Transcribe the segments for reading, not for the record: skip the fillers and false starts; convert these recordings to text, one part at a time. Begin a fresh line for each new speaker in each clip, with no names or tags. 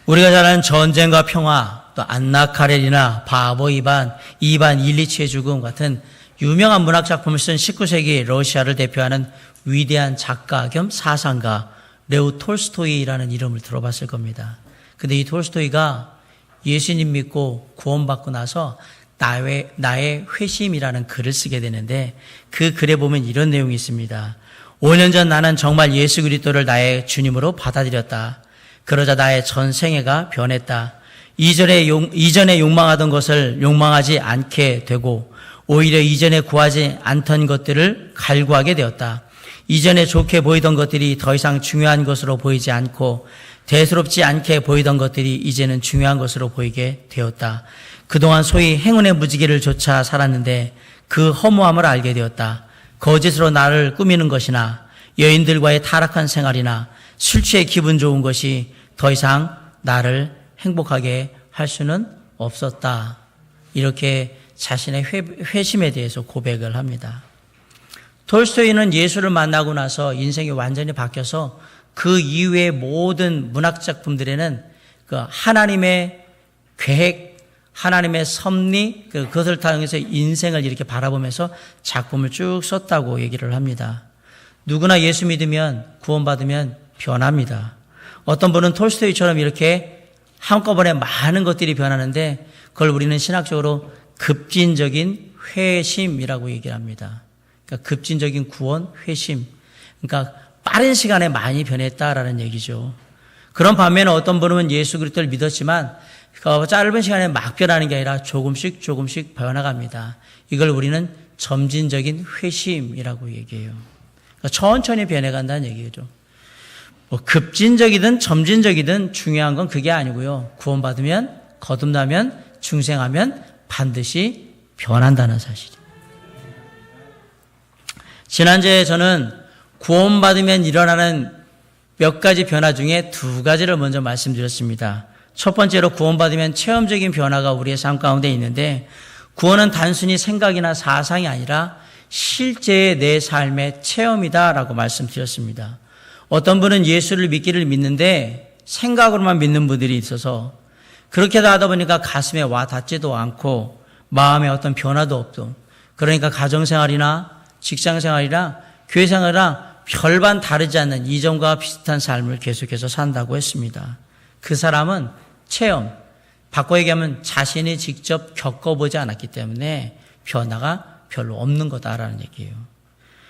우리가 잘 아는 전쟁과 평화, 또 안나 카렐이나 바보 이반 1리치의 죽음 같은 유명한 문학 작품을 쓴 19세기 러시아를 대표하는 위대한 작가 겸 사상가 레오 톨스토이라는 이름을 들어봤을 겁니다. 근데 이 톨스토이가 예수님 믿고 구원받고 나서 나의 회심이라는 글을 쓰게 되는데, 그 글에 보면 이런 내용이 있습니다. 5년 전 나는 정말 예수 그리스도를 나의 주님으로 받아들였다. 그러자 나의 전생애가 변했다. 이전에 욕망하던 것을 욕망하지 않게 되고, 오히려 이전에 구하지 않던 것들을 갈구하게 되었다. 이전에 좋게 보이던 것들이 더 이상 중요한 것으로 보이지 않고, 대수롭지 않게 보이던 것들이 이제는 중요한 것으로 보이게 되었다. 그동안 소위 행운의 무지개를 쫓아 살았는데 그 허무함을 알게 되었다. 거짓으로 나를 꾸미는 것이나 여인들과의 타락한 생활이나 술 취해 기분 좋은 것이 더 이상 나를 행복하게 할 수는 없었다. 이렇게 자신의 회심에 대해서 고백을 합니다. 톨스토이는 예수를 만나고 나서 인생이 완전히 바뀌어서 그 이후의 모든 문학 작품들에는 그 하나님의 계획, 하나님의 섭리, 그것을 통해서 인생을 이렇게 바라보면서 작품을 쭉 썼다고 얘기를 합니다. 누구나 예수 믿으면, 구원받으면 변합니다. 어떤 분은 톨스토이처럼 이렇게 한꺼번에 많은 것들이 변하는데, 그걸 우리는 신학적으로 급진적인 회심이라고 얘기를 합니다. 그러니까 급진적인 구원, 회심. 그러니까 빠른 시간에 많이 변했다라는 얘기죠. 그런 반면에 어떤 분은 예수 그리스도를 믿었지만 짧은 시간에 막 변하는 게 아니라 조금씩 변화갑니다. 이걸 우리는 점진적인 회심이라고 얘기해요. 그러니까 천천히 변해간다는 얘기죠. 뭐 급진적이든 점진적이든 중요한 건 그게 아니고요. 구원받으면, 거듭나면, 중생하면 반드시 변한다는 사실이에요. 지난주에 저는 구원받으면 일어나는 몇 가지 변화 중에 두 가지를 먼저 말씀드렸습니다. 첫 번째로 구원받으면 체험적인 변화가 우리의 삶 가운데 있는데, 구원은 단순히 생각이나 사상이 아니라 실제의 내 삶의 체험이다라고 말씀드렸습니다. 어떤 분은 예수를 믿는데 생각으로만 믿는 분들이 있어서 그렇게 하다 보니까 가슴에 와 닿지도 않고 마음에 어떤 변화도 없고, 그러니까 가정생활이나 직장생활이나 교회생활이나 별반 다르지 않는 이전과 비슷한 삶을 계속해서 산다고 했습니다. 그 사람은 체험, 바꿔 얘기하면 자신이 직접 겪어보지 않았기 때문에 변화가 별로 없는 거다라는 얘기예요.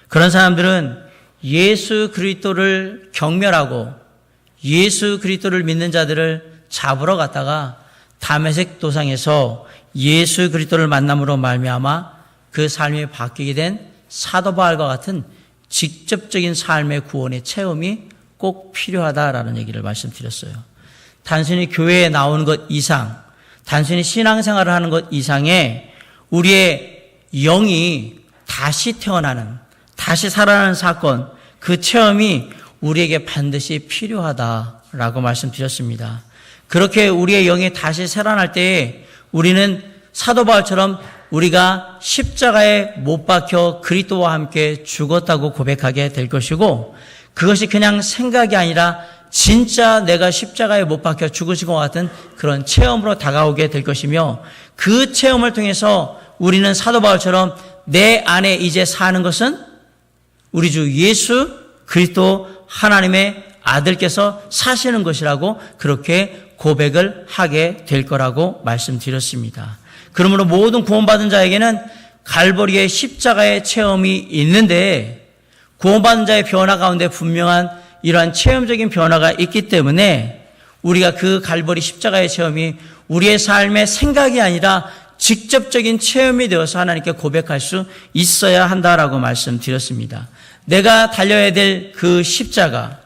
그런 사람들은 예수 그리스도를 경멸하고 예수 그리스도를 믿는 자들을 잡으러 갔다가 다메섹 도상에서 예수 그리스도를 만남으로 말미암아 그 삶이 바뀌게 된 사도 바울과 같은 직접적인 삶의 구원의 체험이 꼭 필요하다라는 얘기를 말씀드렸어요. 단순히 교회에 나오는 것 이상, 단순히 신앙생활을 하는 것 이상의 우리의 영이 다시 태어나는, 다시 살아나는 사건, 그 체험이 우리에게 반드시 필요하다라고 말씀드렸습니다. 그렇게 우리의 영이 다시 살아날 때에 우리는 사도 바울처럼 우리가 십자가에 못 박혀 그리스도와 함께 죽었다고 고백하게 될 것이고, 그것이 그냥 생각이 아니라 진짜 내가 십자가에 못 박혀 죽으신 것 같은 그런 체험으로 다가오게 될 것이며, 그 체험을 통해서 우리는 사도 바울처럼 내 안에 이제 사는 것은 우리 주 예수 그리스도 하나님의 아들께서 사시는 것이라고 그렇게 고백을 하게 될 거라고 말씀드렸습니다. 그러므로 모든 구원받은 자에게는 갈보리의 십자가의 체험이 있는데, 구원받은 자의 변화 가운데 분명한 이러한 체험적인 변화가 있기 때문에 우리가 그 갈보리 십자가의 체험이 우리의 삶의 생각이 아니라 직접적인 체험이 되어서 하나님께 고백할 수 있어야 한다라고 말씀드렸습니다. 내가 달려야 될 그 십자가,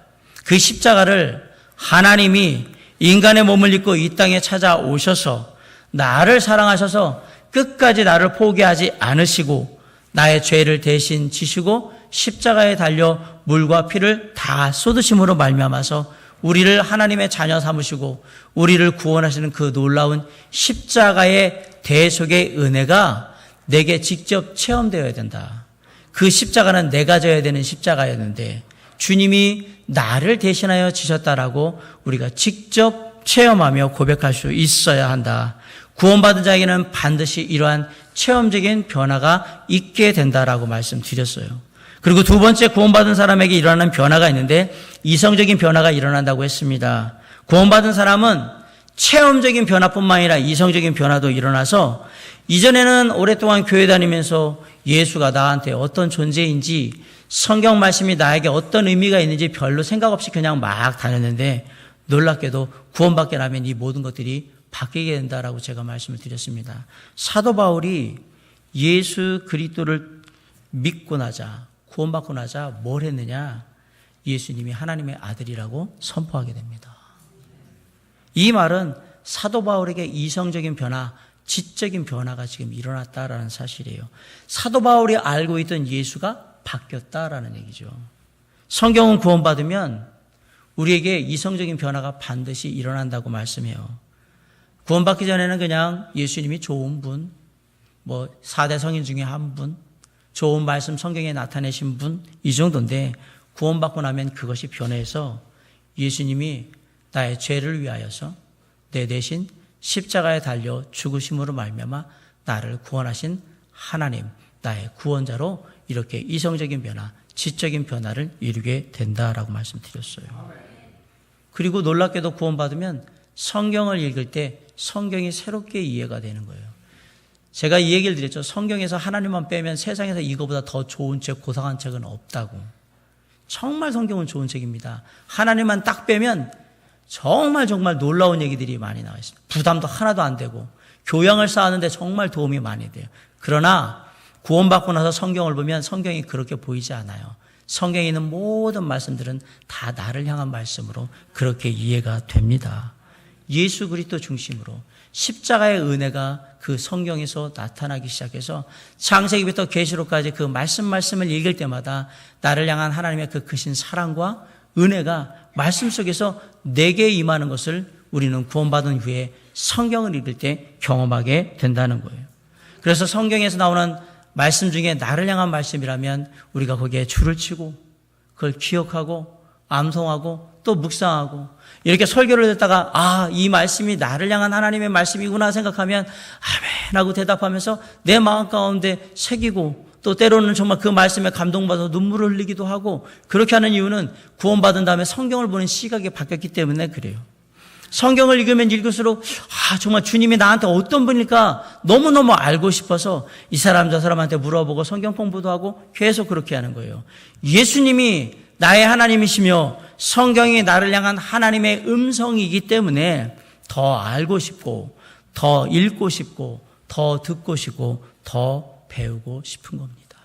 그 십자가를 하나님이 인간의 몸을 입고 이 땅에 찾아오셔서 나를 사랑하셔서 끝까지 나를 포기하지 않으시고 나의 죄를 대신 지시고 십자가에 달려 물과 피를 다 쏟으심으로 말미암아서 우리를 하나님의 자녀 삼으시고 우리를 구원하시는 그 놀라운 십자가의 대속의 은혜가 내게 직접 체험되어야 된다. 그 십자가는 내가 져야 되는 십자가였는데 주님이 나를 대신하여 지셨다라고 우리가 직접 체험하며 고백할 수 있어야 한다. 구원받은 자에게는 반드시 이러한 체험적인 변화가 있게 된다라고 말씀드렸어요. 그리고 두 번째, 구원받은 사람에게 일어나는 변화가 있는데 이성적인 변화가 일어난다고 했습니다. 구원받은 사람은 체험적인 변화뿐만 아니라 이성적인 변화도 일어나서 이전에는 오랫동안 교회 다니면서 예수가 나한테 어떤 존재인지, 성경 말씀이 나에게 어떤 의미가 있는지 별로 생각 없이 그냥 막 다녔는데 놀랍게도 구원받게 되면 이 모든 것들이 바뀌게 된다라고 제가 말씀을 드렸습니다. 사도 바울이 예수 그리스도를 믿고 나자, 구원받고 나자 뭘 했느냐? 예수님이 하나님의 아들이라고 선포하게 됩니다. 이 말은 사도 바울에게 이성적인 변화, 지적인 변화가 지금 일어났다라는 사실이에요. 사도 바울이 알고 있던 예수가 바뀌었다라는 얘기죠. 성경은 구원받으면 우리에게 이성적인 변화가 반드시 일어난다고 말씀해요. 구원받기 전에는 그냥 예수님이 좋은 분, 4대 성인 중에 한 분, 좋은 말씀 성경에 나타내신 분, 이 정도인데 구원받고 나면 그것이 변해서 예수님이 나의 죄를 위하여서 내 대신 십자가에 달려 죽으심으로 말미암아 나를 구원하신 하나님, 나의 구원자로 이렇게 이성적인 변화, 지적인 변화를 이루게 된다라고 말씀드렸어요. 그리고 놀랍게도 구원받으면 성경을 읽을 때 성경이 새롭게 이해가 되는 거예요. 제가 이 얘기를 드렸죠. 성경에서 하나님만 빼면 세상에서 이거보다 더 좋은 책, 고상한 책은 없다고. 정말 성경은 좋은 책입니다. 하나님만 딱 빼면 정말 놀라운 얘기들이 많이 나와 있습니다. 부담도 하나도 안 되고 교양을 쌓았는데 정말 도움이 많이 돼요. 그러나 구원받고 나서 성경을 보면 성경이 그렇게 보이지 않아요. 성경에 있는 모든 말씀들은 다 나를 향한 말씀으로 그렇게 이해가 됩니다. 예수 그리스도 중심으로 십자가의 은혜가 그 성경에서 나타나기 시작해서 창세기부터 계시록까지 그 말씀을 읽을 때마다 나를 향한 하나님의 그 크신 사랑과 은혜가 말씀 속에서 내게 임하는 것을 우리는 구원받은 후에 성경을 읽을 때 경험하게 된다는 거예요. 그래서 성경에서 나오는 말씀 중에 나를 향한 말씀이라면 우리가 거기에 줄을 치고 그걸 기억하고 암송하고 또 묵상하고 이렇게 설교를 듣다가 이 말씀이 나를 향한 하나님의 말씀이구나 생각하면 아멘 하고 대답하면서 내 마음 가운데 새기고 또 때로는 정말 그 말씀에 감동받아서 눈물을 흘리기도 하고 그렇게 하는 이유는 구원받은 다음에 성경을 보는 시각이 바뀌었기 때문에 그래요. 성경을 읽으면 읽을수록 정말 주님이 나한테 어떤 분일까 너무너무 알고 싶어서 이 사람 저 사람한테 물어보고 성경 공부도 하고 계속 그렇게 하는 거예요. 예수님이 나의 하나님이시며 성경이 나를 향한 하나님의 음성이기 때문에 더 알고 싶고 더 읽고 싶고 더 듣고 싶고 더 배우고 싶은 겁니다.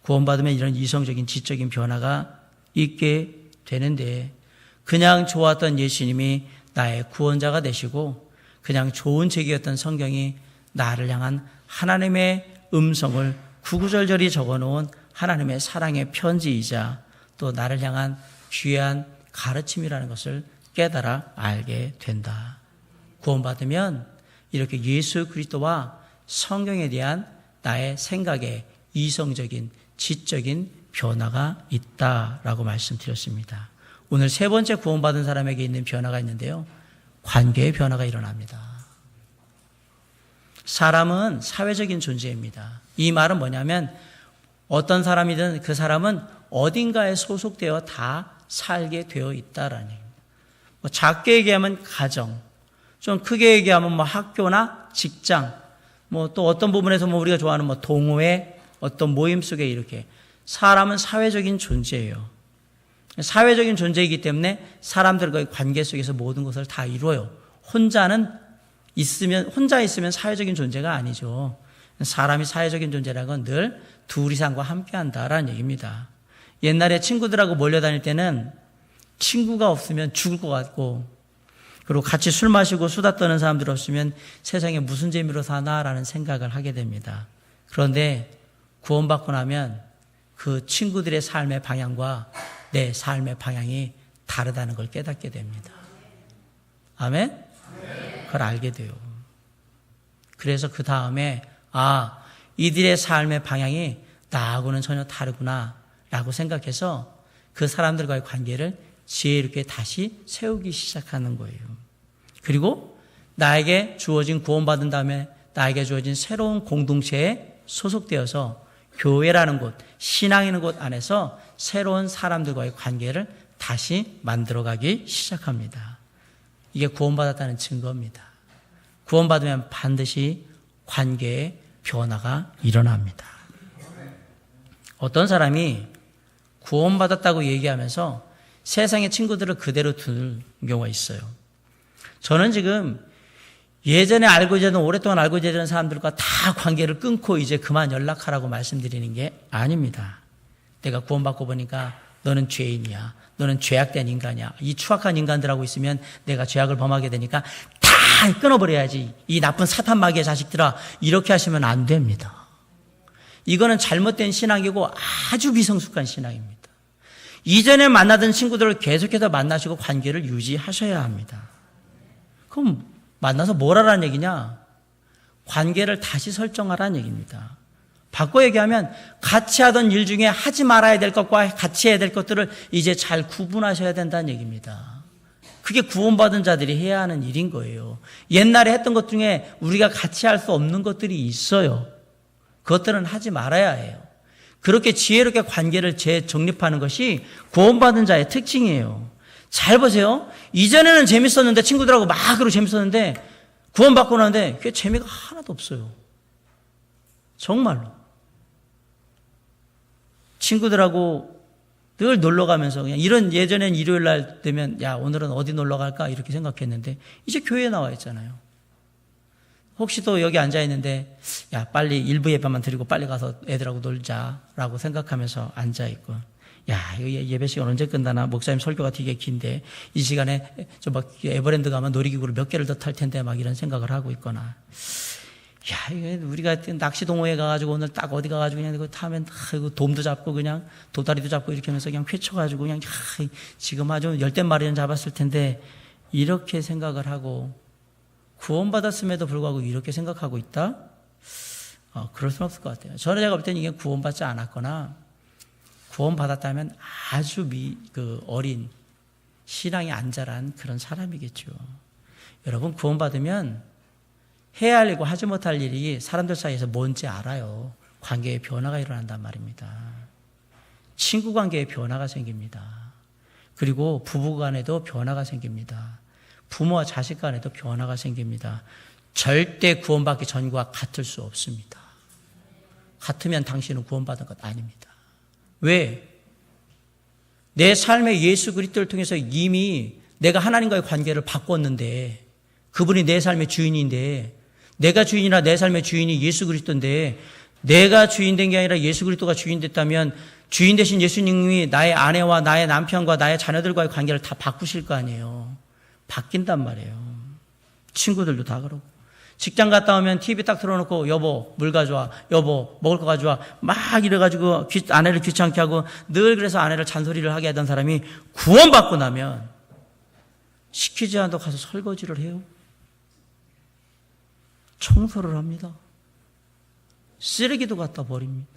구원받으면 이런 이성적인 지적인 변화가 있게 되는데 그냥 좋았던 예수님이 나의 구원자가 되시고 그냥 좋은 책이었던 성경이 나를 향한 하나님의 음성을 구구절절히 적어놓은 하나님의 사랑의 편지이자 또 나를 향한 귀한 가르침이라는 것을 깨달아 알게 된다. 구원받으면 이렇게 예수 그리스도와 성경에 대한 나의 생각의 이성적인 지적인 변화가 있다라고 말씀드렸습니다. 오늘 세 번째 구원받은 사람에게 있는 변화가 있는데요. 관계의 변화가 일어납니다. 사람은 사회적인 존재입니다. 이 말은 뭐냐면 어떤 사람이든 그 사람은 어딘가에 소속되어 다 살게 되어 있다라는 얘기입니다. 작게 얘기하면 가정, 좀 크게 얘기하면 학교나 직장, 또 어떤 부분에서 우리가 좋아하는 동호회, 어떤 모임 속에 이렇게 사람은 사회적인 존재예요. 사회적인 존재이기 때문에 사람들과의 관계 속에서 모든 것을 다 이루어요. 혼자 있으면 사회적인 존재가 아니죠. 사람이 사회적인 존재라는 건 늘 둘 이상과 함께 한다라는 얘기입니다. 옛날에 친구들하고 몰려다닐 때는 친구가 없으면 죽을 것 같고 그리고 같이 술 마시고 수다 떠는 사람들 없으면 세상에 무슨 재미로 사나라는 생각을 하게 됩니다. 그런데 구원받고 나면 그 친구들의 삶의 방향과 내 삶의 방향이 다르다는 걸 깨닫게 됩니다. 아멘? 그걸 알게 돼요. 그래서 그 다음에 이들의 삶의 방향이 나하고는 전혀 다르구나 라고 생각해서 그 사람들과의 관계를 지혜롭게 다시 세우기 시작하는 거예요. 그리고 나에게 주어진 구원받은 다음에 나에게 주어진 새로운 공동체에 소속되어서 교회라는 곳, 신앙이라는 곳 안에서 새로운 사람들과의 관계를 다시 만들어가기 시작합니다. 이게 구원받았다는 증거입니다. 구원받으면 반드시 관계에 변화가 일어납니다. 어떤 사람이 구원받았다고 얘기하면서 세상의 친구들을 그대로 두는 경우가 있어요. 저는 지금 예전에 알고 지내던 오랫동안 알고 지내던 사람들과 다 관계를 끊고 이제 그만 연락하라고 말씀드리는 게 아닙니다. 내가 구원받고 보니까 너는 죄인이야. 너는 죄악된 인간이야. 이 추악한 인간들하고 있으면 내가 죄악을 범하게 되니까 다 끊어버려야지. 이 나쁜 사탄 마귀의 자식들아. 이렇게 하시면 안 됩니다. 이거는 잘못된 신앙이고 아주 미성숙한 신앙입니다. 이전에 만나던 친구들을 계속해서 만나시고 관계를 유지하셔야 합니다. 그럼 만나서 뭘 하라는 얘기냐? 관계를 다시 설정하라는 얘기입니다. 바꿔 얘기하면 같이 하던 일 중에 하지 말아야 될 것과 같이 해야 될 것들을 이제 잘 구분하셔야 된다는 얘기입니다. 그게 구원받은 자들이 해야 하는 일인 거예요. 옛날에 했던 것 중에 우리가 같이 할 수 없는 것들이 있어요. 그것들은 하지 말아야 해요. 그렇게 지혜롭게 관계를 재정립하는 것이 구원받은 자의 특징이에요. 잘 보세요. 이전에는 재밌었는데 친구들하고 막 그러고 재밌었는데 구원받고 나는데 그게 재미가 하나도 없어요. 정말로. 친구들하고 늘 놀러 가면서 그냥 이런 예전엔 일요일 날 되면 야 오늘은 어디 놀러 갈까 이렇게 생각했는데 이제 교회에 나와 있잖아요. 혹시 또 여기 앉아 있는데 야 빨리 일부 예배만 드리고 빨리 가서 애들하고 놀자라고 생각하면서 앉아 있고 야 이거 예배 시간 언제 끝나나 목사님 설교가 되게 긴데 이 시간에 저 막 에버랜드 가면 놀이기구를 몇 개를 더 탈 텐데 막 이런 생각을 하고 있거나 야 이거 우리가 낚시 동호회 가가지고 오늘 딱 어디 가가지고 그냥 이거 타면 이거 돔도 잡고 그냥 도다리도 잡고 이렇게 하면서 그냥 휘쳐가지고 그냥 지금 아주 열댓 마리는 잡았을 텐데 이렇게 생각을 하고 구원받았음에도 불구하고 이렇게 생각하고 있다? 그럴 수는 없을 것 같아요. 저는 제가 볼 때는 이게 구원받지 않았거나 구원받았다면 아주 어린 신앙이 안 자란 그런 사람이겠죠. 여러분 구원받으면 해야 할 일과 하지 못할 일이 사람들 사이에서 뭔지 알아요. 관계에 변화가 일어난단 말입니다. 친구 관계에 변화가 생깁니다. 그리고 부부 간에도 변화가 생깁니다. 부모와 자식 간에도 변화가 생깁니다. 절대 구원받기 전과 같을 수 없습니다. 같으면 당신은 구원받은 것 아닙니다. 왜? 내 삶의 예수 그리스도를 통해서 이미 내가 하나님과의 관계를 바꿨는데 그분이 내 삶의 주인인데 내가 주인이라 내 삶의 주인이 예수 그리스도인데 내가 주인 된 게 아니라 예수 그리스도가 주인 됐다면 주인 되신 예수님이 나의 아내와 나의 남편과 나의 자녀들과의 관계를 다 바꾸실 거 아니에요. 바뀐단 말이에요. 친구들도 다 그러고. 직장 갔다 오면 TV 딱 틀어놓고 여보 물 가져와, 여보 먹을 거 가져와 막 이래가지고 아내를 귀찮게 하고 늘 그래서 아내를 잔소리를 하게 하던 사람이 구원받고 나면 시키지 않아도 가서 설거지를 해요. 청소를 합니다. 쓰레기도 갖다 버립니다.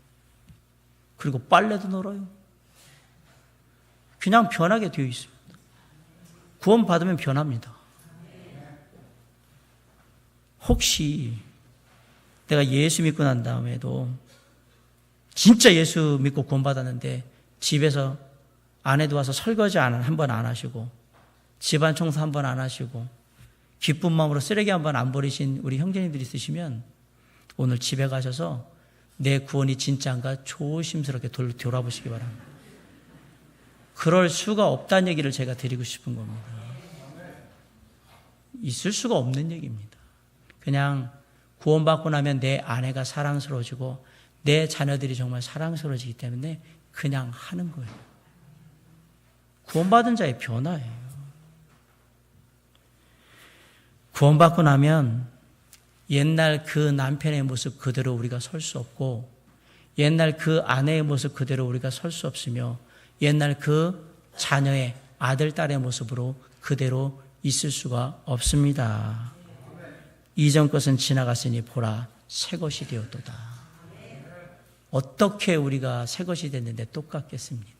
그리고 빨래도 널어요. 그냥 변하게 되어 있습니다. 구원받으면 변합니다. 혹시 내가 예수 믿고 난 다음에도 진짜 예수 믿고 구원받았는데 집에서 아내도 와서 설거지 한 번 안 하시고 집안 청소 한 번 안 하시고 기쁜 마음으로 쓰레기 한 번 안 버리신 우리 형제님들이 있으시면 오늘 집에 가셔서 내 구원이 진짜인가 조심스럽게 돌아보시기 바랍니다. 그럴 수가 없다는 얘기를 제가 드리고 싶은 겁니다. 있을 수가 없는 얘기입니다. 그냥 구원받고 나면 내 아내가 사랑스러워지고 내 자녀들이 정말 사랑스러워지기 때문에 그냥 하는 거예요. 구원받은 자의 변화예요. 구원받고 나면 옛날 그 남편의 모습 그대로 우리가 설 수 없고 옛날 그 아내의 모습 그대로 우리가 설 수 없으며 옛날 그 자녀의 아들, 딸의 모습으로 그대로 있을 수가 없습니다. 이전 것은 지나갔으니 보라 새 것이 되었도다. 어떻게 우리가 새 것이 됐는데 똑같겠습니까?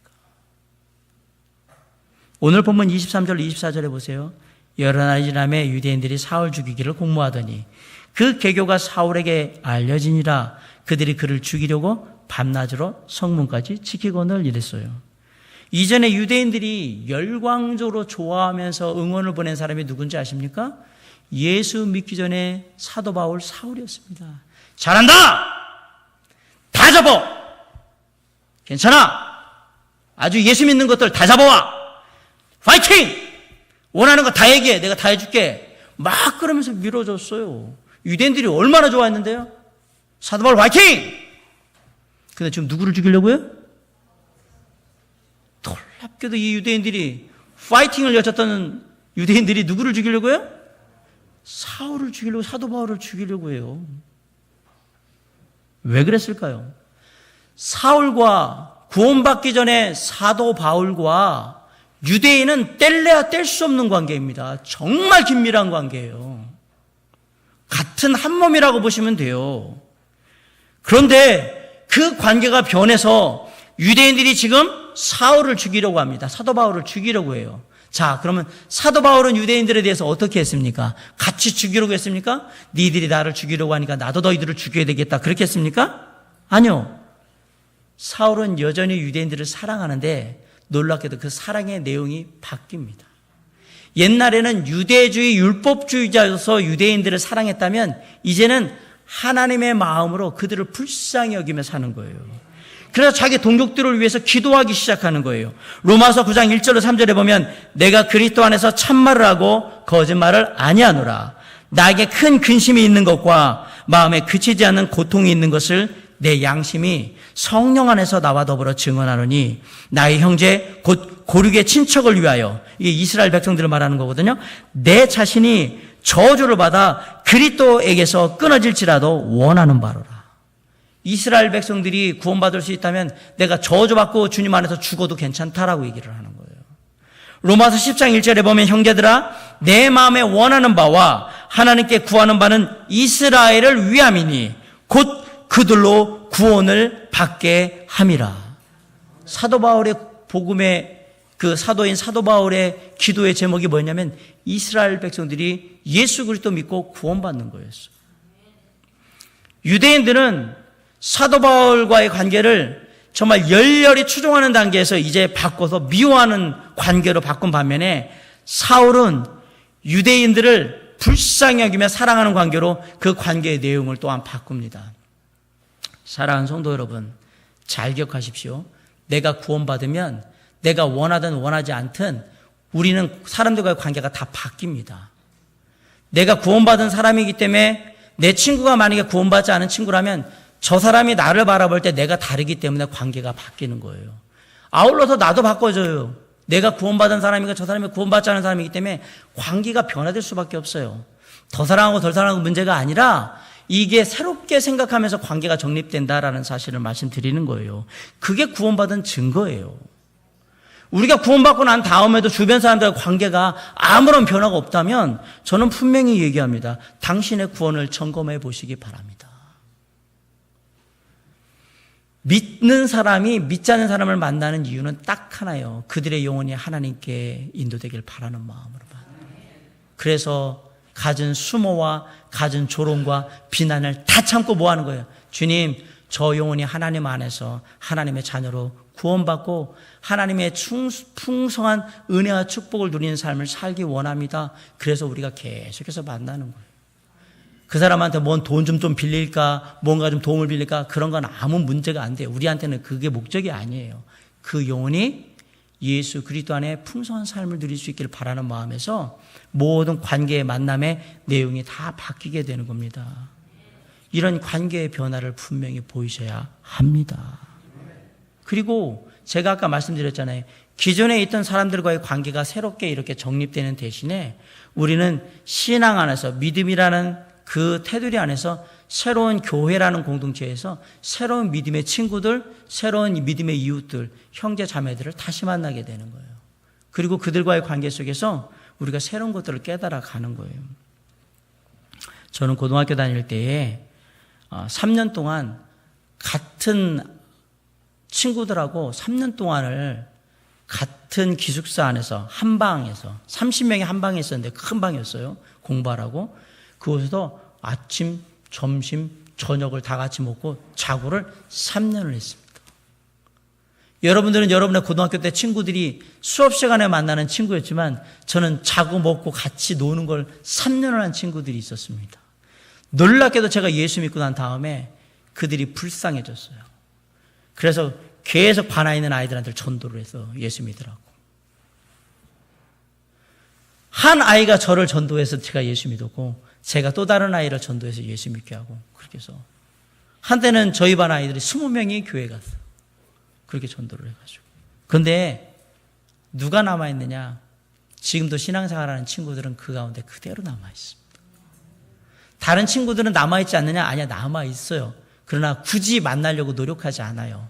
오늘 본문 23절 24절에 보세요. 여러 날이 지남에 유대인들이 사울 죽이기를 공모하더니 그 계교가 사울에게 알려지니라. 그들이 그를 죽이려고 밤낮으로 성문까지 지키고는 이랬어요. 이전에 유대인들이 열광적으로 좋아하면서 응원을 보낸 사람이 누군지 아십니까? 예수 믿기 전에 사도 바울 사울이었습니다. 잘한다! 다 잡아! 괜찮아! 아주 예수 믿는 것들 다 잡아와! 파이팅! 원하는 거 다 얘기해. 내가 다 해줄게. 막 그러면서 밀어줬어요. 유대인들이 얼마나 좋아했는데요? 사도 바울 파이팅! 근데 지금 누구를 죽이려고요? 놀랍게도 이 유대인들이 파이팅을 여쳤던 유대인들이 누구를 죽이려고요? 사울을 죽이려고, 사도 바울을 죽이려고 해요. 왜 그랬을까요? 사울과 구원받기 전에 사도 바울과 유대인은 뗄래야 뗄 수 없는 관계입니다. 정말 긴밀한 관계예요. 같은 한 몸이라고 보시면 돼요. 그런데 그 관계가 변해서 유대인들이 지금 사울을 죽이려고 합니다. 사도 바울을 죽이려고 해요. 자, 그러면 사도 바울은 유대인들에 대해서 어떻게 했습니까? 같이 죽이려고 했습니까? 니들이 나를 죽이려고 하니까 나도 너희들을 죽여야 되겠다. 그렇게 했습니까? 아니요. 사울은 여전히 유대인들을 사랑하는데 놀랍게도 그 사랑의 내용이 바뀝니다. 옛날에는 유대주의 율법주의자여서 유대인들을 사랑했다면 이제는 하나님의 마음으로 그들을 불쌍히 여기며 사는 거예요. 그래서 자기 동족들을 위해서 기도하기 시작하는 거예요. 로마서 9장 1절로 3절에 보면 내가 그리스도 안에서 참말을 하고 거짓말을 아니하노라. 나에게 큰 근심이 있는 것과 마음에 그치지 않는 고통이 있는 것을 내 양심이 성령 안에서 나와 더불어 증언하노니 나의 형제 곧 고륙의 친척을 위하여, 이게 이스라엘 백성들을 말하는 거거든요. 내 자신이 저주를 받아 그리스도에게서 끊어질지라도 원하는 바로라. 이스라엘 백성들이 구원받을 수 있다면 내가 저주받고 주님 안에서 죽어도 괜찮다라고 얘기를 하는 거예요. 로마서 10장 1절에 보면 형제들아 내 마음에 원하는 바와 하나님께 구하는 바는 이스라엘을 위함이니 곧 그들로 구원을 받게 함이라. 사도 바울의 복음의 그 사도인 사도 바울의 기도의 제목이 뭐냐면 이스라엘 백성들이 예수 그리스도 믿고 구원받는 거였어요. 유대인들은 사도 바울과의 관계를 정말 열렬히 추종하는 단계에서 이제 바꿔서 미워하는 관계로 바꾼 반면에 사울은 유대인들을 불쌍히 여기며 사랑하는 관계로 그 관계의 내용을 또한 바꿉니다. 사랑하는 성도 여러분, 잘 기억하십시오. 내가 구원받으면 내가 원하든 원하지 않든 우리는 사람들과의 관계가 다 바뀝니다. 내가 구원받은 사람이기 때문에 내 친구가 만약에 구원받지 않은 친구라면 저 사람이 나를 바라볼 때 내가 다르기 때문에 관계가 바뀌는 거예요. 아울러서 나도 바꿔줘요. 내가 구원받은 사람이고 저 사람이 구원받지 않은 사람이기 때문에 관계가 변화될 수밖에 없어요. 더 사랑하고 덜 사랑하고 문제가 아니라 이게 새롭게 생각하면서 관계가 정립된다라는 사실을 말씀드리는 거예요. 그게 구원받은 증거예요. 우리가 구원받고 난 다음에도 주변 사람들과 관계가 아무런 변화가 없다면 저는 분명히 얘기합니다. 당신의 구원을 점검해 보시기 바랍니다. 믿는 사람이 믿지 않는 사람을 만나는 이유는 딱 하나예요. 그들의 영혼이 하나님께 인도되길 바라는 마음으로만. 그래서 갖은 수모와 갖은 조롱과 비난을 다 참고 뭐 하는 거예요? 주님, 저 영혼이 하나님 안에서 하나님의 자녀로 구원받고 하나님의 풍성한 은혜와 축복을 누리는 삶을 살기 원합니다. 그래서 우리가 계속해서 만나는 거예요. 그 사람한테 뭔 돈 좀 빌릴까, 뭔가 좀 도움을 빌릴까, 그런 건 아무 문제가 안 돼요. 우리한테는 그게 목적이 아니에요. 그 영혼이 예수 그리스도 안에 풍성한 삶을 누릴 수 있기를 바라는 마음에서 모든 관계의 만남의 내용이 다 바뀌게 되는 겁니다. 이런 관계의 변화를 분명히 보이셔야 합니다. 그리고 제가 아까 말씀드렸잖아요. 기존에 있던 사람들과의 관계가 새롭게 이렇게 정립되는 대신에 우리는 신앙 안에서 믿음이라는 그 테두리 안에서 새로운 교회라는 공동체에서 새로운 믿음의 친구들, 새로운 믿음의 이웃들, 형제 자매들을 다시 만나게 되는 거예요. 그리고 그들과의 관계 속에서 우리가 새로운 것들을 깨달아 가는 거예요. 저는 고등학교 다닐 때에 3년 동안 같은 친구들하고 3년 동안을 같은 기숙사 안에서 한 방에서 30명이 한 방에 있었는데 큰 방이었어요. 공부하라고. 그곳에서 아침, 점심, 저녁을 다 같이 먹고 자고를 3년을 했습니다. 여러분들은 여러분의 고등학교 때 친구들이 수업 시간에 만나는 친구였지만 저는 자고 먹고 같이 노는 걸 3년을 한 친구들이 있었습니다. 놀랍게도 제가 예수 믿고 난 다음에 그들이 불쌍해졌어요. 그래서 계속 반아 있는 아이들한테 전도를 해서 예수 믿으라고. 한 아이가 저를 전도해서 제가 예수 믿었고 제가 또 다른 아이를 전도해서 예수 믿게 하고 그렇게 해서 한때는 저희 반 아이들이 20명이 교회 갔어요. 그렇게 전도를 해가지고. 그런데 누가 남아있느냐? 지금도 신앙생활하는 친구들은 그 가운데 그대로 남아있습니다. 다른 친구들은 남아있지 않느냐? 아니야, 남아있어요. 그러나 굳이 만나려고 노력하지 않아요.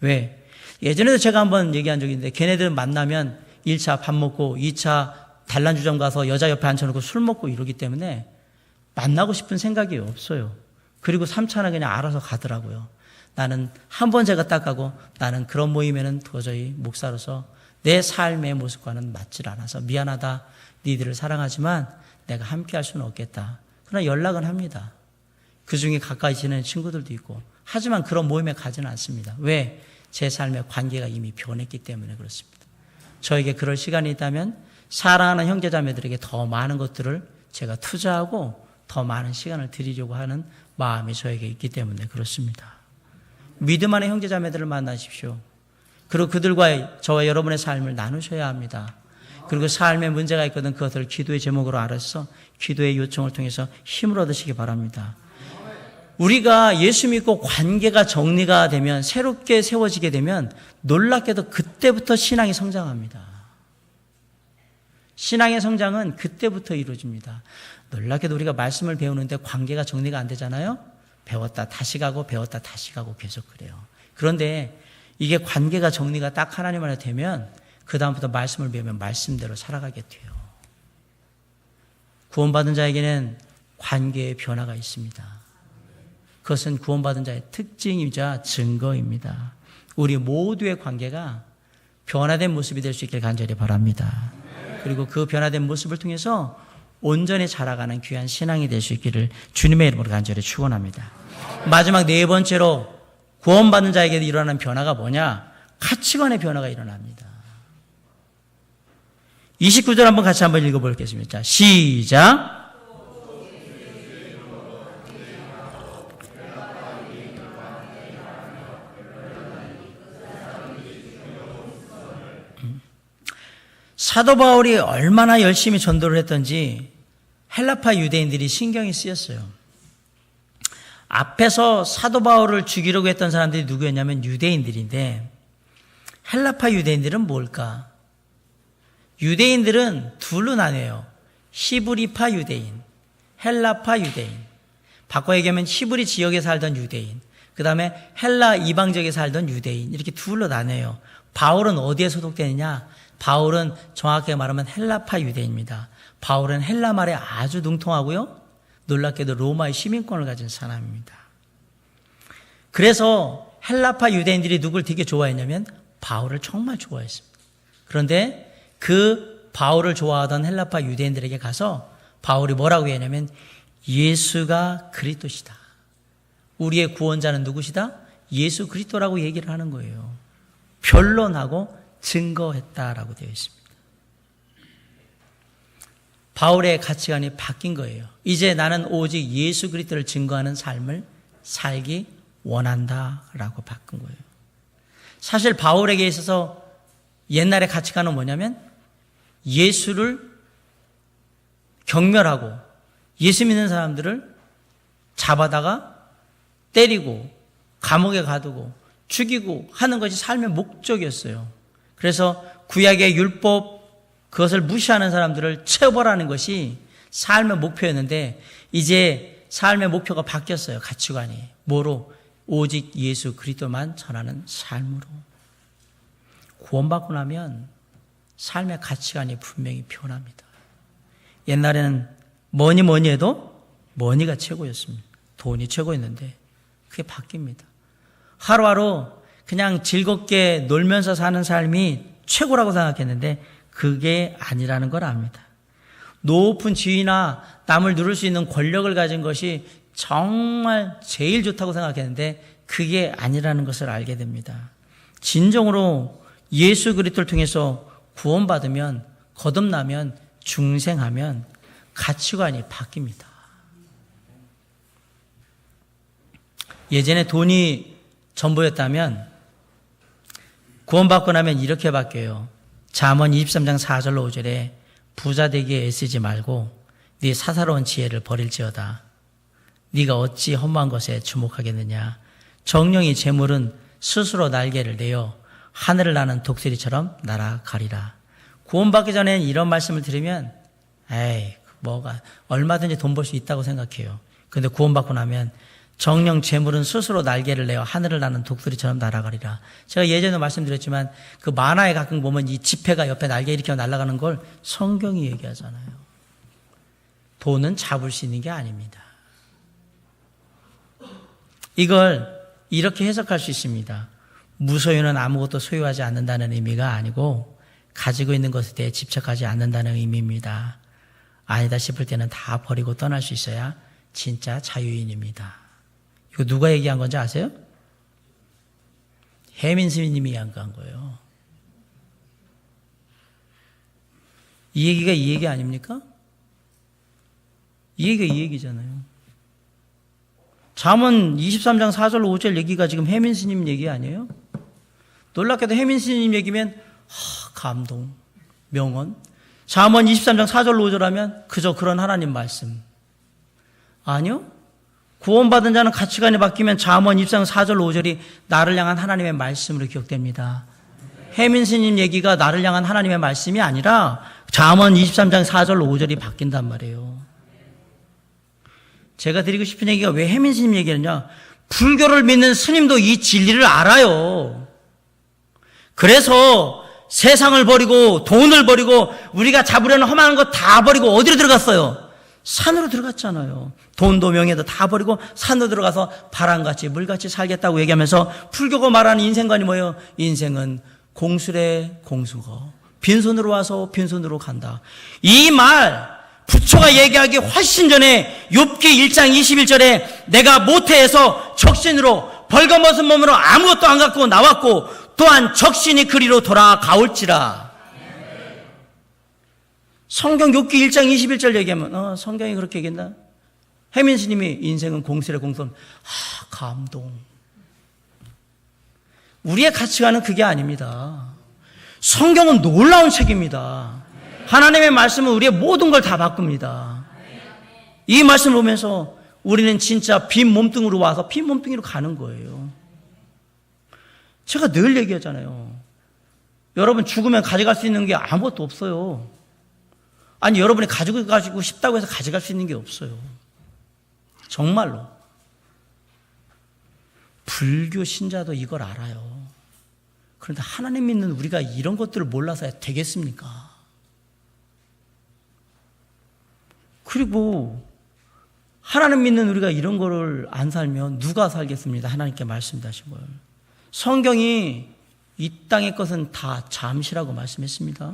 왜? 예전에도 제가 한번 얘기한 적이 있는데 걔네들 만나면 1차 밥 먹고 2차 단란주점 가서 여자 옆에 앉혀놓고 술 먹고 이러기 때문에 만나고 싶은 생각이 없어요. 그리고 3차는 그냥 알아서 가더라고요. 나는 한 번 제가 딱 가고 나는 그런 모임에는 도저히 목사로서 내 삶의 모습과는 맞질 않아서 미안하다. 니들을 사랑하지만 내가 함께 할 수는 없겠다. 그러나 연락은 합니다. 그중에 가까이 지내는 친구들도 있고 하지만 그런 모임에 가지는 않습니다. 왜? 제 삶의 관계가 이미 변했기 때문에 그렇습니다. 저에게 그럴 시간이 있다면 사랑하는 형제자매들에게 더 많은 것들을 제가 투자하고 더 많은 시간을 드리려고 하는 마음이 저에게 있기 때문에 그렇습니다. 믿음 안의 형제자매들을 만나십시오. 그리고 그들과 저와 여러분의 삶을 나누셔야 합니다. 그리고 삶에 문제가 있거든 그것을 기도의 제목으로 알아서 기도의 요청을 통해서 힘을 얻으시기 바랍니다. 우리가 예수 믿고 관계가 정리가 되면 새롭게 세워지게 되면 놀랍게도 그때부터 신앙이 성장합니다. 신앙의 성장은 그때부터 이루어집니다. 놀랍게도 우리가 말씀을 배우는데 관계가 정리가 안 되잖아요. 배웠다 다시 가고 배웠다 다시 가고 계속 그래요. 그런데 이게 관계가 정리가 딱 하나님 안에 되면 그 다음부터 말씀을 배우면 말씀대로 살아가게 돼요. 구원받은 자에게는 관계의 변화가 있습니다. 그것은 구원받은 자의 특징이자 증거입니다. 우리 모두의 관계가 변화된 모습이 될 수 있길 간절히 바랍니다. 그리고 그 변화된 모습을 통해서 온전히 자라가는 귀한 신앙이 될 수 있기를 주님의 이름으로 간절히 축원합니다. 마지막 네 번째로 구원받는 자에게 일어나는 변화가 뭐냐? 가치관의 변화가 일어납니다. 29절 한번 같이 한번 읽어보겠습니다. 자, 시작. 사도 바울이 얼마나 열심히 전도를 했던지 헬라파 유대인들이 신경이 쓰였어요. 앞에서 사도 바울을 죽이려고 했던 사람들이 누구였냐면 유대인들인데 헬라파 유대인들은 뭘까? 유대인들은 둘로 나뉘어요. 히브리파 유대인, 헬라파 유대인. 바꿔 얘기하면 히브리 지역에 살던 유대인, 그 다음에 헬라 이방 지역에 살던 유대인, 이렇게 둘로 나뉘어요. 바울은 어디에 소속되느냐? 바울은 정확하게 말하면 헬라파 유대인입니다. 바울은 헬라 말에 아주 능통하고요. 놀랍게도 로마의 시민권을 가진 사람입니다. 그래서 헬라파 유대인들이 누굴 되게 좋아했냐면 바울을 정말 좋아했습니다. 그런데 그 바울을 좋아하던 헬라파 유대인들에게 가서 바울이 뭐라고 했냐면 예수가 그리스도시다. 우리의 구원자는 누구시다? 예수 그리스도라고 얘기를 하는 거예요. 변론하고 증거했다라고 되어 있습니다. 바울의 가치관이 바뀐 거예요. 이제 나는 오직 예수 그리스도를 증거하는 삶을 살기 원한다라고 바꾼 거예요. 사실 바울에게 있어서 옛날의 가치관은 뭐냐면 예수를 경멸하고 예수 믿는 사람들을 잡아다가 때리고 감옥에 가두고 죽이고 하는 것이 삶의 목적이었어요. 그래서 구약의 율법 그것을 무시하는 사람들을 처벌하는 것이 삶의 목표였는데 이제 삶의 목표가 바뀌었어요. 가치관이. 뭐로? 오직 예수 그리스도만 전하는 삶으로. 구원받고 나면 삶의 가치관이 분명히 변합니다. 옛날에는 뭐니 해도 머니가 최고였습니다. 돈이 최고였는데 그게 바뀝니다. 하루하루 그냥 즐겁게 놀면서 사는 삶이 최고라고 생각했는데 그게 아니라는 걸 압니다. 높은 지위나 남을 누를 수 있는 권력을 가진 것이 정말 제일 좋다고 생각했는데 그게 아니라는 것을 알게 됩니다. 진정으로 예수 그리스도를 통해서 구원받으면, 거듭나면, 중생하면 가치관이 바뀝니다. 예전에 돈이 전부였다면 구원받고 나면 이렇게 바뀌어요. 잠언 23장 4절로 5절에 부자 되기에 애쓰지 말고 네 사사로운 지혜를 버릴지어다. 네가 어찌 험한 것에 주목하겠느냐. 정령이 재물은 스스로 날개를 내어 하늘을 나는 독수리처럼 날아가리라. 구원받기 전에 이런 말씀을 들으면 에이 뭐가 얼마든지 돈 벌 수 있다고 생각해요. 그런데 구원받고 나면 정령 재물은 스스로 날개를 내어 하늘을 나는 독수리처럼 날아가리라. 제가 예전에 말씀드렸지만 그 만화에 가끔 보면 이 지폐가 옆에 날개 이렇게 날아가는 걸 성경이 얘기하잖아요. 돈은 잡을 수 있는 게 아닙니다. 이걸 이렇게 해석할 수 있습니다. 무소유는 아무것도 소유하지 않는다는 의미가 아니고 가지고 있는 것에 대해 집착하지 않는다는 의미입니다. 아니다 싶을 때는 다 버리고 떠날 수 있어야 진짜 자유인입니다. 이거 누가 얘기한 건지 아세요? 혜민 스님이 얘기한 거예요. 이 얘기가 이 얘기 아닙니까? 이 얘기가 이 얘기잖아요. 잠언 23장 4절 5절 얘기가 지금 혜민 스님 얘기 아니에요? 놀랍게도 혜민 스님 얘기면 감동, 명언. 잠언 23장 4절 5절 하면 그저 그런 하나님 말씀. 아니요. 구원받은 자는 가치관이 바뀌면 잠언 23장 4절 5절이 나를 향한 하나님의 말씀으로 기억됩니다. 혜민 스님 얘기가 나를 향한 하나님의 말씀이 아니라 잠언 23장 4절 5절이 바뀐단 말이에요. 제가 드리고 싶은 얘기가 왜 혜민 스님 얘기하느냐. 불교를 믿는 스님도 이 진리를 알아요. 그래서 세상을 버리고 돈을 버리고 우리가 잡으려는 험한 거 다 버리고 어디로 들어갔어요? 산으로 들어갔잖아요. 돈도 명예도 다 버리고 산으로 들어가서 바람같이 물같이 살겠다고 얘기하면서 불교가 말하는 인생관이 뭐예요? 인생은 공수래 공수거. 빈손으로 와서 빈손으로 간다. 이 말 부처가 얘기하기 훨씬 전에 욥기 1장 21절에 내가 모태에서 적신으로 벌거벗은 몸으로 아무것도 안 갖고 나왔고 또한 적신이 그리로 돌아가올지라. 성경 욥기 1장 21절 얘기하면 성경이 그렇게 얘기했나? 혜민 스님이 인생은 공수래 공손. 감동. 우리의 가치관은 그게 아닙니다. 성경은 놀라운 책입니다. 하나님의 말씀은 우리의 모든 걸 다 바꿉니다. 이 말씀을 보면서 우리는 진짜 빈 몸뚱이로 와서 빈 몸뚱이로 가는 거예요. 제가 늘 얘기하잖아요. 여러분 죽으면 가져갈 수 있는 게 아무것도 없어요. 아니 여러분이 가지고 싶다고 해서 가져갈 수 있는 게 없어요. 정말로. 불교 신자도 이걸 알아요. 그런데 하나님 믿는 우리가 이런 것들을 몰라서 되겠습니까? 그리고 하나님 믿는 우리가 이런 거를 안 살면 누가 살겠습니다. 하나님께 말씀하신 걸. 성경이 이 땅의 것은 다 잠시라고 말씀했습니다.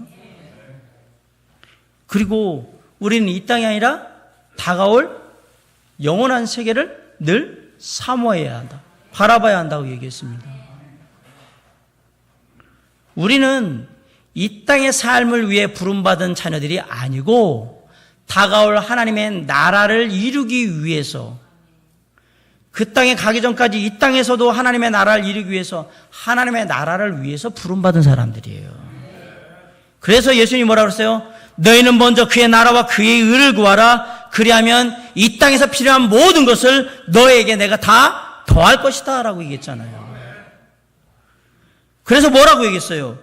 그리고 우리는 이 땅이 아니라 다가올 영원한 세계를 늘 사모해야 한다. 바라봐야 한다고 얘기했습니다. 우리는 이 땅의 삶을 위해 부름받은 자녀들이 아니고 다가올 하나님의 나라를 이루기 위해서 그 땅에 가기 전까지 이 땅에서도 하나님의 나라를 이루기 위해서 하나님의 나라를 위해서 부름받은 사람들이에요. 그래서 예수님이 뭐라고 그랬어요? 너희는 먼저 그의 나라와 그의 의를 구하라. 그리하면 이 땅에서 필요한 모든 것을 너에게 내가 다 더할 것이다 라고 얘기했잖아요. 그래서 뭐라고 얘기했어요?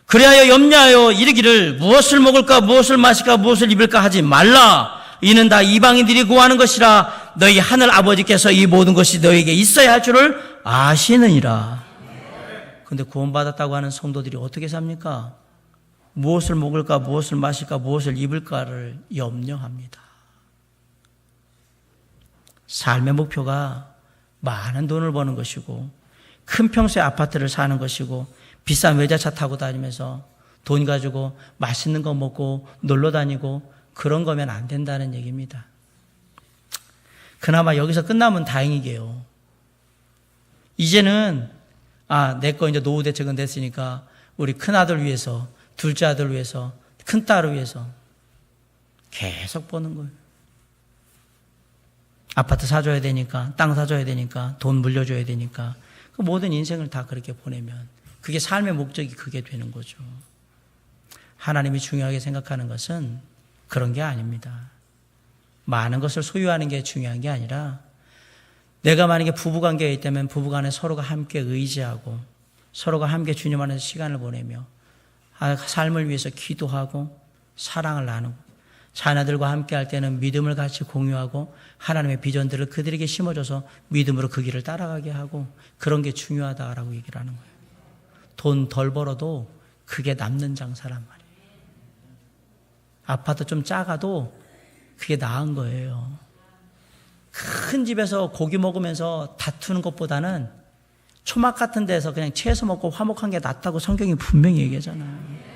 그리하여 염려하여 이르기를 무엇을 먹을까 무엇을 마실까 무엇을 입을까 하지 말라. 이는 다 이방인들이 구하는 것이라. 너희 하늘 아버지께서 이 모든 것이 너에게 있어야 할 줄을 아시느니라. 그런데 구원받았다고 하는 성도들이 어떻게 삽니까? 무엇을 먹을까 무엇을 마실까 무엇을 입을까를 염려합니다. 삶의 목표가 많은 돈을 버는 것이고 큰 평수의 아파트를 사는 것이고 비싼 외제차 타고 다니면서 돈 가지고 맛있는 거 먹고 놀러 다니고 그런 거면 안 된다는 얘기입니다. 그나마 여기서 끝나면 다행이게요. 이제는 내 거 이제 노후 대책은 됐으니까 우리 큰아들 위해서, 둘째 아들 위해서, 큰딸을 위해서 계속 버는 거예요. 아파트 사줘야 되니까, 땅 사줘야 되니까, 돈 물려줘야 되니까 그 모든 인생을 다 그렇게 보내면 그게 삶의 목적이 그게 되는 거죠. 하나님이 중요하게 생각하는 것은 그런 게 아닙니다. 많은 것을 소유하는 게 중요한 게 아니라 내가 만약에 부부관계에 있다면 부부간에 서로가 함께 의지하고 서로가 함께 주님 안에서 시간을 보내며 삶을 위해서 기도하고 사랑을 나누고 자녀들과 함께 할 때는 믿음을 같이 공유하고 하나님의 비전들을 그들에게 심어줘서 믿음으로 그 길을 따라가게 하고 그런 게 중요하다라고 얘기를 하는 거예요. 돈 덜 벌어도 그게 남는 장사란 말이에요. 아파트 좀 작아도 그게 나은 거예요. 큰 집에서 고기 먹으면서 다투는 것보다는 초막 같은 데서 그냥 채소 먹고 화목한 게 낫다고 성경이 분명히 얘기하잖아요.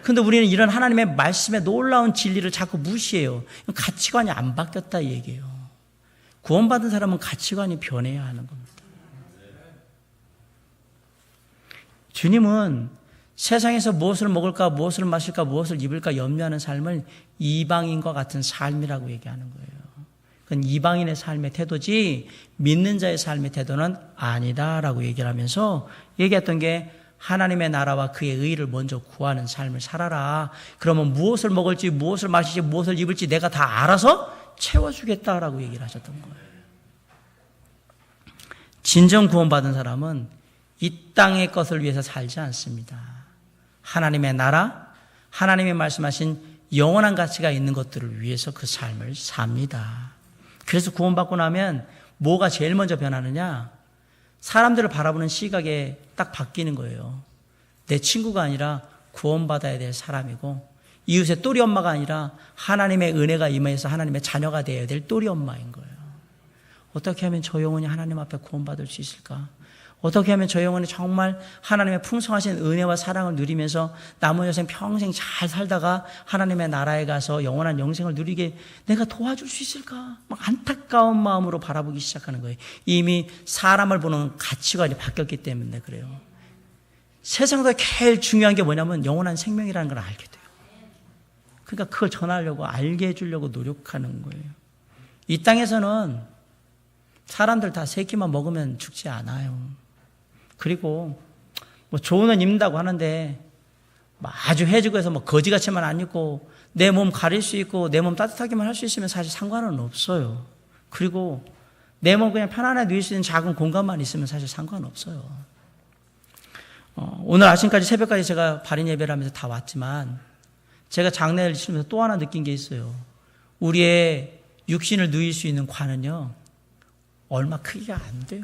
근데 우리는 이런 하나님의 말씀에 놀라운 진리를 자꾸 무시해요. 가치관이 안 바뀌었다 이 얘기예요. 구원받은 사람은 가치관이 변해야 하는 겁니다. 주님은 세상에서 무엇을 먹을까, 무엇을 마실까, 무엇을 입을까 염려하는 삶을 이방인과 같은 삶이라고 얘기하는 거예요. 그건 이방인의 삶의 태도지 믿는 자의 삶의 태도는 아니다라고 얘기를 하면서 얘기했던 게 하나님의 나라와 그의 의를 먼저 구하는 삶을 살아라. 그러면 무엇을 먹을지, 무엇을 마실지, 무엇을 입을지 내가 다 알아서 채워주겠다라고 얘기를 하셨던 거예요. 진정 구원받은 사람은 이 땅의 것을 위해서 살지 않습니다. 하나님의 나라, 하나님이 말씀하신 영원한 가치가 있는 것들을 위해서 그 삶을 삽니다. 그래서 구원받고 나면 뭐가 제일 먼저 변하느냐? 사람들을 바라보는 시각에 딱 바뀌는 거예요. 내 친구가 아니라 구원받아야 될 사람이고 이웃의 또리 엄마가 아니라 하나님의 은혜가 임해서 하나님의 자녀가 되어야 될 또리 엄마인 거예요. 어떻게 하면 저 영혼이 하나님 앞에 구원받을 수 있을까? 어떻게 하면 저 영혼이 정말 하나님의 풍성하신 은혜와 사랑을 누리면서 남은 여생 평생 잘 살다가 하나님의 나라에 가서 영원한 영생을 누리게 내가 도와줄 수 있을까? 막 안타까운 마음으로 바라보기 시작하는 거예요. 이미 사람을 보는 가치관이 바뀌었기 때문에 그래요. 세상에서 제일 중요한 게 뭐냐면 영원한 생명이라는 걸 알게 돼요. 그러니까 그걸 전하려고 알게 해주려고 노력하는 거예요. 이 땅에서는 사람들 다 세 끼만 먹으면 죽지 않아요. 그리고 뭐 좋은 옷 입는다고 하는데 아주 해지고 해서 뭐 거지같이만 안 입고 내 몸 가릴 수 있고 내 몸 따뜻하게만 할 수 있으면 사실 상관은 없어요. 그리고 내 몸 그냥 편안하게 누일 수 있는 작은 공간만 있으면 사실 상관없어요. 오늘 아침까지 새벽까지 제가 발인 예배를 하면서 다 왔지만 제가 장례를 치르면서 또 하나 느낀 게 있어요. 우리의 육신을 누일 수 있는 관은요 얼마 크기가 안 돼요.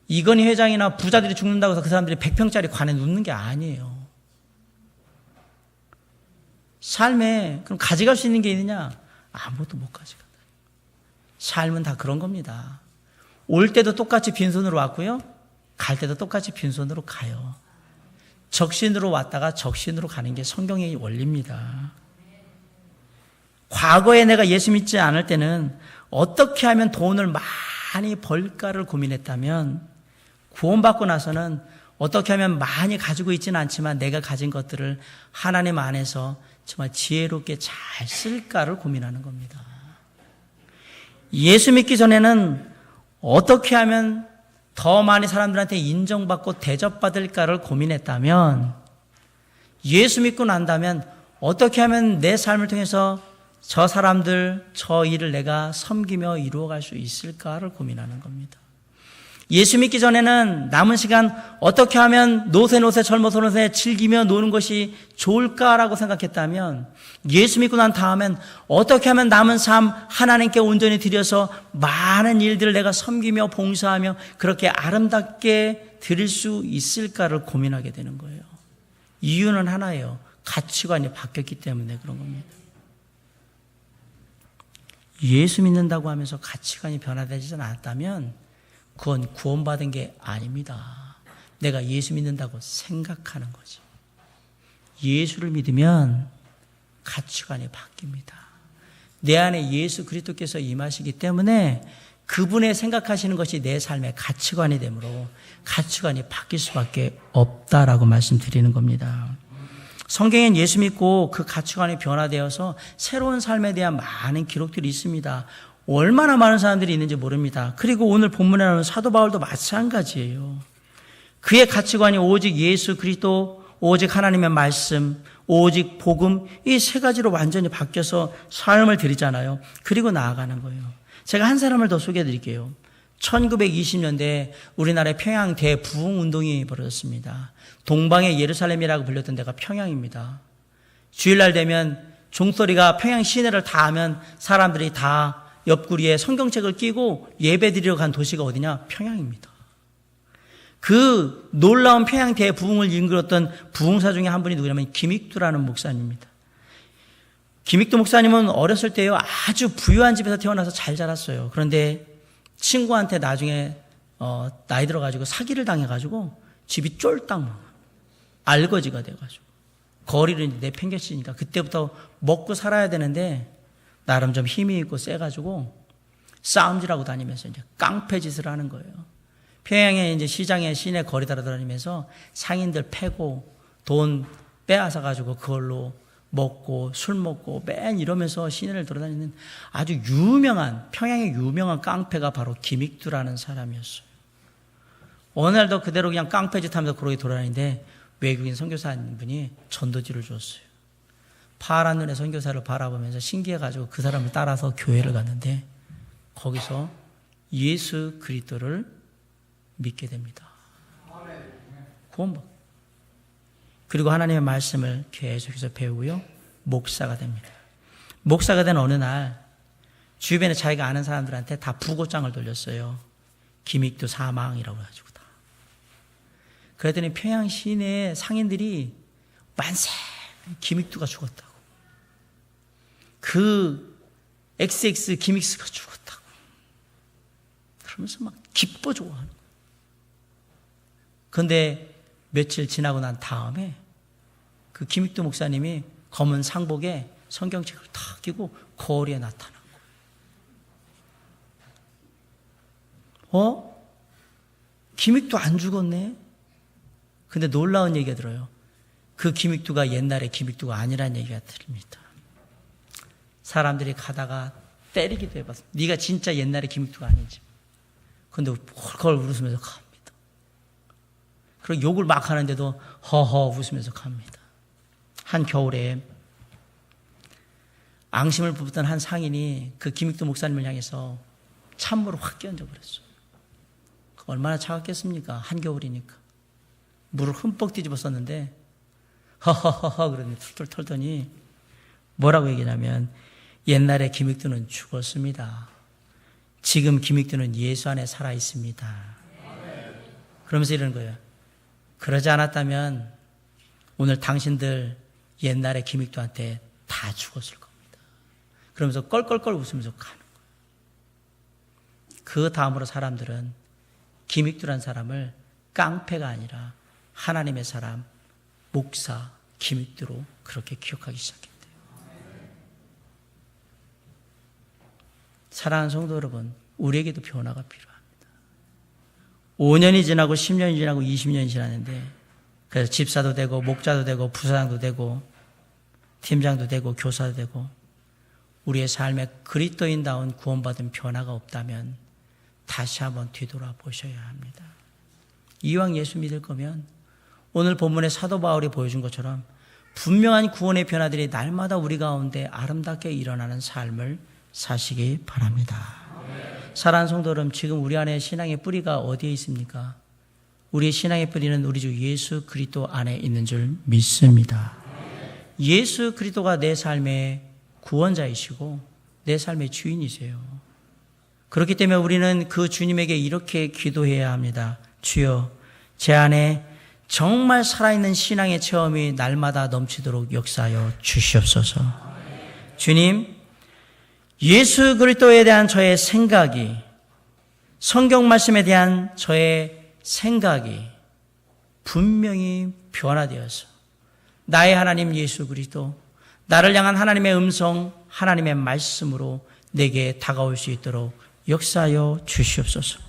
이건희 회장이나 부자들이 죽는다고 해서 그 사람들이 100평짜리 관에 눕는 게 아니에요. 삶에 그럼 가져갈 수 있는 게 있느냐? 아무것도 못 가져간다. 삶은 다 그런 겁니다. 올 때도 똑같이 빈손으로 왔고요. 갈 때도 똑같이 빈손으로 가요. 적신으로 왔다가 적신으로 가는 게 성경의 원리입니다. 과거에 내가 예수 믿지 않을 때는 어떻게 하면 돈을 많이 벌까를 고민했다면 구원받고 나서는 어떻게 하면 많이 가지고 있지는 않지만 내가 가진 것들을 하나님 안에서 정말 지혜롭게 잘 쓸까를 고민하는 겁니다. 예수 믿기 전에는 어떻게 하면 더 많이 사람들한테 인정받고 대접받을까를 고민했다면 예수 믿고 난다면 어떻게 하면 내 삶을 통해서 저 사람들, 저 일을 내가 섬기며 이루어갈 수 있을까를 고민하는 겁니다. 예수 믿기 전에는 남은 시간 어떻게 하면 노세 젊어서 노세 즐기며 노는 것이 좋을까라고 생각했다면 예수 믿고 난 다음엔 어떻게 하면 남은 삶 하나님께 온전히 드려서 많은 일들을 내가 섬기며 봉사하며 그렇게 아름답게 드릴 수 있을까를 고민하게 되는 거예요. 이유는 하나예요. 가치관이 바뀌었기 때문에 그런 겁니다. 예수 믿는다고 하면서 가치관이 변화되지 않았다면 그건 구원받은 게 아닙니다. 내가 예수 믿는다고 생각하는 거지. 예수를 믿으면 가치관이 바뀝니다. 내 안에 예수 그리스도께서 임하시기 때문에 그분의 생각하시는 것이 내 삶의 가치관이 되므로 가치관이 바뀔 수밖에 없다라고 말씀드리는 겁니다. 성경엔 예수 믿고 그 가치관이 변화되어서 새로운 삶에 대한 많은 기록들이 있습니다. 얼마나 많은 사람들이 있는지 모릅니다. 그리고 오늘 본문에 나오는 사도 바울도 마찬가지예요. 그의 가치관이 오직 예수 그리스도, 오직 하나님의 말씀, 오직 복음, 이 세 가지로 완전히 바뀌어서 삶을 드리잖아요. 그리고 나아가는 거예요. 제가 한 사람을 더 소개해 드릴게요. 1920년대에 우리나라의 평양 대부흥운동이 벌어졌습니다. 동방의 예루살렘이라고 불렸던 데가 평양입니다. 주일날 되면 종소리가 평양 시내를 다 하면 사람들이 다 옆구리에 성경책을 끼고 예배드리러 간 도시가 어디냐? 평양입니다. 그 놀라운 평양 대부흥을 이끌었던 부흥사 중에 한 분이 누구냐면 김익두라는 목사님입니다. 김익두 목사님은 어렸을 때요 아주 부유한 집에서 태어나서 잘 자랐어요. 그런데 친구한테 나중에 나이 들어가지고 사기를 당해가지고 집이 쫄딱 알거지가 돼가지고 거리를 내팽개치니까 그때부터 먹고 살아야 되는데 나름 좀 힘이 있고 세가지고 싸움질하고 다니면서 이제 깡패짓을 하는 거예요. 평양에 이제 시장에 시내 거리 돌아다니면서 상인들 패고 돈 빼앗아 가지고 그걸로 먹고 술 먹고 맨 이러면서 시내를 돌아다니는 아주 유명한 평양의 유명한 깡패가 바로 김익두라는 사람이었어요. 어느 날도 그대로 그냥 깡패짓 하면서 그러게 돌아다니는데 외국인 선교사님 분이 전도지를 줬어요. 파란 눈의 선교사를 바라보면서 신기해가지고 그 사람을 따라서 교회를 갔는데 거기서 예수 그리스도를 믿게 됩니다. 구원받고 그리고 하나님의 말씀을 계속해서 배우고요. 목사가 됩니다. 목사가 된 어느 날 주변에 자기가 아는 사람들한테 다 부고장을 돌렸어요. 김익두 사망이라고 해가지고 다. 그랬더니 평양 시내 상인들이 만세 김익두가 죽었다고. 그 XX 김익수가 죽었다고. 그러면서 막 기뻐 좋아하는 거예요. 그런데 며칠 지나고 난 다음에 그 김익두 목사님이 검은 상복에 성경책을 탁 끼고 거리에 나타난 거예요. 김익두 안 죽었네? 근데 놀라운 얘기가 들어요. 그 김익두가 옛날의 김익두가 아니라는 얘기가 들립니다. 사람들이 가다가 때리기도 해봤어. 네가 진짜 옛날의 김익두가 아닌지. 근데 헐헐 웃으면서 갑니다. 그리고 욕을 막 하는데도 허허 웃으면서 갑니다. 한 겨울에 앙심을 부었던 한 상인이 그 김익두 목사님을 향해서 찬물을 확 끼얹어버렸어요. 얼마나 차갑겠습니까? 한겨울이니까. 물을 흠뻑 뒤집어 썼는데 허허허허 그러더니 툴툴 털더니 뭐라고 얘기냐면 옛날에 김익두는 죽었습니다. 지금 김익두는 예수 안에 살아 있습니다. 그러면서 이러는 거예요. 그러지 않았다면 오늘 당신들 옛날에 김익두한테 다 죽었을 겁니다. 그러면서 껄껄껄 웃으면서 가는 거예요. 그 다음으로 사람들은 김익두란 사람을 깡패가 아니라 하나님의 사람, 목사 김익두로 그렇게 기억하기 시작했대요. 사랑하는 성도 여러분, 우리에게도 변화가 필요합니다. 5년이 지나고 10년이 지나고 20년이 지났는데 그래서 집사도 되고 목자도 되고 부사장도 되고 팀장도 되고 교사도 되고 우리의 삶에 그리스도인다운 구원받은 변화가 없다면 다시 한번 뒤돌아보셔야 합니다. 이왕 예수 믿을 거면 오늘 본문의 사도 바울이 보여준 것처럼 분명한 구원의 변화들이 날마다 우리 가운데 아름답게 일어나는 삶을 사시기 바랍니다. 사랑하는 성도 여러분, 지금 우리 안에 신앙의 뿌리가 어디에 있습니까? 우리의 신앙의 뿌리는 우리 주 예수 그리스도 안에 있는 줄 믿습니다. 예수 그리스도가 내 삶의 구원자이시고 내 삶의 주인이세요. 그렇기 때문에 우리는 그 주님에게 이렇게 기도해야 합니다. 주여, 제 안에 정말 살아있는 신앙의 체험이 날마다 넘치도록 역사하여 주시옵소서. 주님, 예수 그리스도에 대한 저의 생각이 성경 말씀에 대한 저의 생각이 분명히 변화되어서 나의 하나님 예수 그리스도, 나를 향한 하나님의 음성, 하나님의 말씀으로 내게 다가올 수 있도록 역사하여 주시옵소서.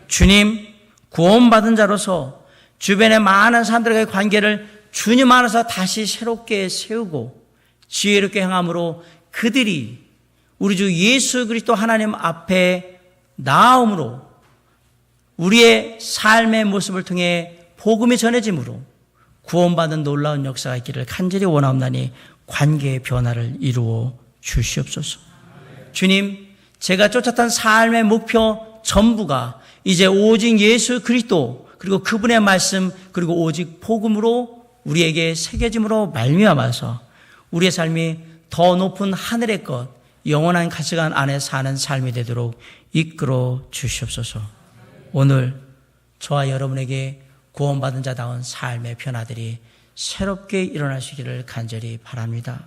주님, 구원받은 자로서 주변의 많은 사람들과의 관계를 주님 안에서 다시 새롭게 세우고 지혜롭게 행함으로 그들이 우리 주 예수 그리스도 하나님 앞에 나아옴으로 우리의 삶의 모습을 통해 복음이 전해짐으로 구원받은 놀라운 역사가 있기를 간절히 원하옵나니 관계의 변화를 이루어 주시옵소서. 주님, 제가 쫓았던 삶의 목표 전부가 이제 오직 예수 그리스도 그리고 그분의 말씀 그리고 오직 복음으로 우리에게 새겨짐으로 말미암아서 우리의 삶이 더 높은 하늘의 것, 영원한 가치관 안에 사는 삶이 되도록 이끌어 주시옵소서. 오늘 저와 여러분에게 구원받은 자다운 삶의 변화들이 새롭게 일어나시기를 간절히 바랍니다.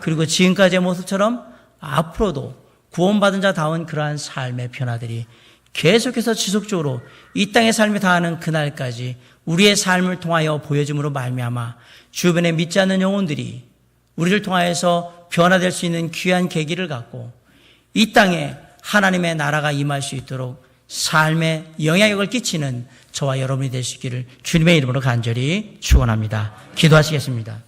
그리고 지금까지의 모습처럼 앞으로도 구원받은 자다운 그러한 삶의 변화들이 계속해서 지속적으로 이 땅의 삶이 다하는 그날까지 우리의 삶을 통하여 보여줌으로 말미암아 주변에 믿지 않는 영혼들이 우리를 통하여서 변화될 수 있는 귀한 계기를 갖고 이 땅에 하나님의 나라가 임할 수 있도록 삶에 영향력을 끼치는 저와 여러분이 되시기를 주님의 이름으로 간절히 축원합니다. 기도하시겠습니다.